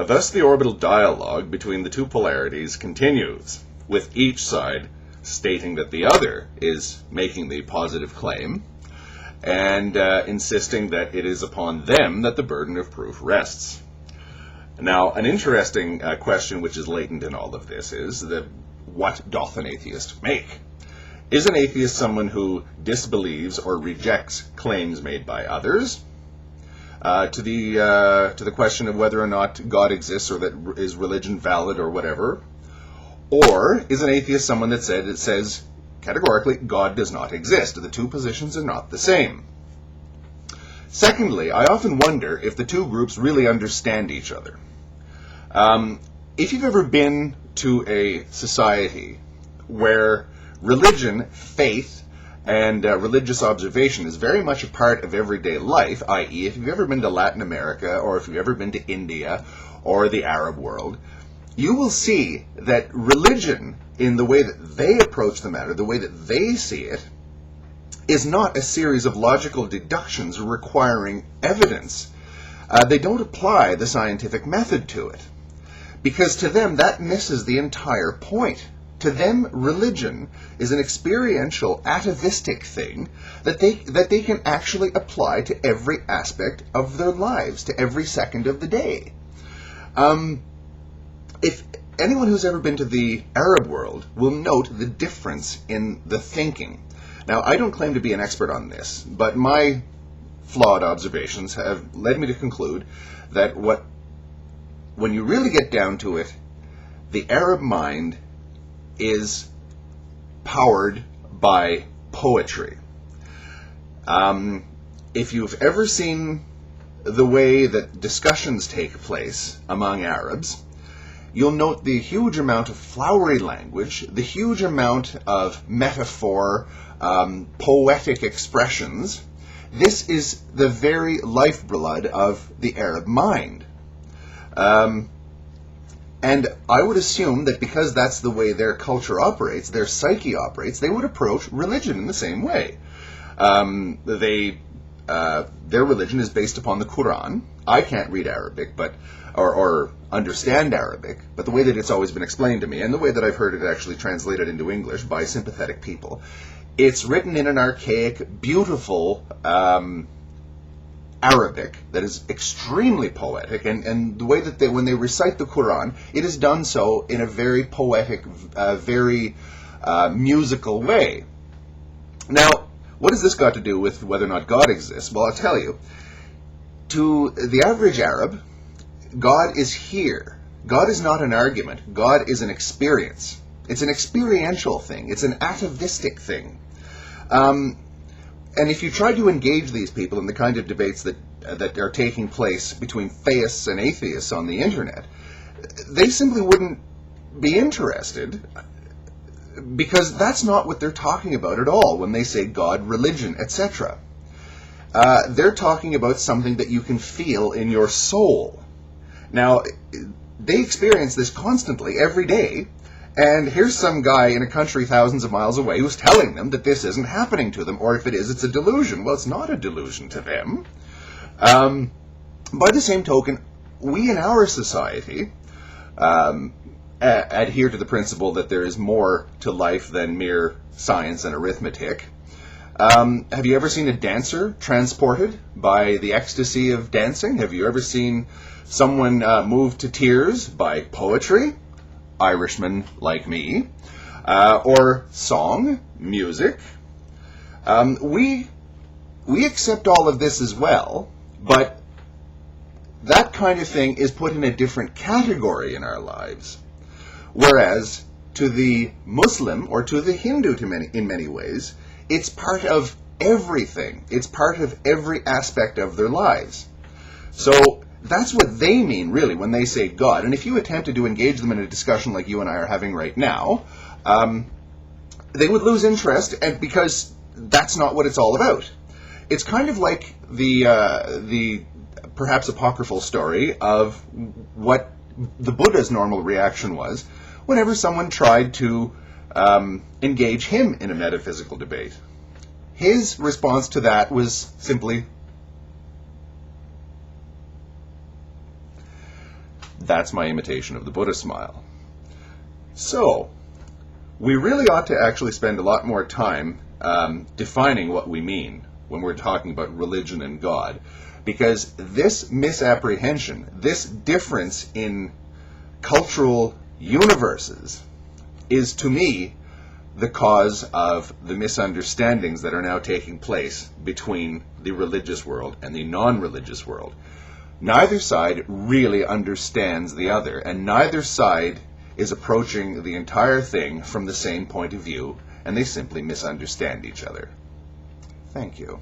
Thus the orbital dialogue between the two polarities continues, with each side stating that the other is making the positive claim, and insisting that it is upon them that the burden of proof rests. Now, an interesting question which is latent in all of this is that what doth an atheist make? Is an atheist someone who disbelieves or rejects claims made by others? To the question of whether or not God exists or that is religion valid or whatever? Or is an atheist someone that says categorically God does not exist? The two positions are not the same. Secondly, I often wonder if the two groups really understand each other. If you've ever been to a society where religion, faith, and religious observation is very much a part of everyday life, i.e. if you've ever been to Latin America, or if you've ever been to India, or the Arab world, you will see that religion, in the way that they approach the matter, the way that they see it, is not a series of logical deductions requiring evidence. They don't apply the scientific method to it, because to them that misses the entire point. To them, religion is an experiential, atavistic thing that they can actually apply to every aspect of their lives, to every second of the day. If anyone who's ever been to the Arab world will note the difference in the thinking. Now, I don't claim to be an expert on this, but my flawed observations have led me to conclude that when you really get down to it, the Arab mind is powered by poetry. If you've ever seen the way that discussions take place among Arabs, you'll note the huge amount of flowery language, the huge amount of metaphor, poetic expressions. This is the very lifeblood of the Arab mind. And I would assume that because that's the way their culture operates, their psyche operates, they would approach religion in the same way. Their religion is based upon the Quran. I can't read Arabic, or understand Arabic, but the way that it's always been explained to me, and the way that I've heard it actually translated into English by sympathetic people, it's written in an archaic, beautiful Arabic that is extremely poetic, and the way that when they recite the Quran, it is done so in a very poetic, very musical way. Now, what has this got to do with whether or not God exists? Well, I'll tell you. To the average Arab, God is here. God is not an argument. God is an experience. It's an experiential thing. It's an atavistic thing. And if you try to engage these people in the kind of debates that are taking place between theists and atheists on the internet, they simply wouldn't be interested, because that's not what they're talking about at all when they say God, religion, etc. They're talking about something that you can feel in your soul. Now, they experience this constantly, every day, and here's some guy in a country thousands of miles away who's telling them that this isn't happening to them, or if it is, it's a delusion. Well, it's not a delusion to them. By the same token, we in our society adhere to the principle that there is more to life than mere science and arithmetic. Have you ever seen a dancer transported by the ecstasy of dancing? Have you ever seen someone moved to tears by poetry? Irishmen like me, or song, music. We accept all of this as well, but that kind of thing is put in a different category in our lives. Whereas to the Muslim or to the Hindu in many ways, it's part of everything. It's part of every aspect of their lives. So that's what they mean, really, when they say God. And if you attempted to engage them in a discussion like you and I are having right now, they would lose interest, and because that's not what it's all about. It's kind of like the perhaps apocryphal story of what the Buddha's normal reaction was whenever someone tried to engage him in a metaphysical debate. His response to that was simply, That's my imitation of the Buddha smile. So, we really ought to actually spend a lot more time defining what we mean when we're talking about religion and God, because this misapprehension, this difference in cultural universes, is to me the cause of the misunderstandings that are now taking place between the religious world and the non-religious world. Neither side really understands the other, and neither side is approaching the entire thing from the same point of view, and they simply misunderstand each other. Thank you.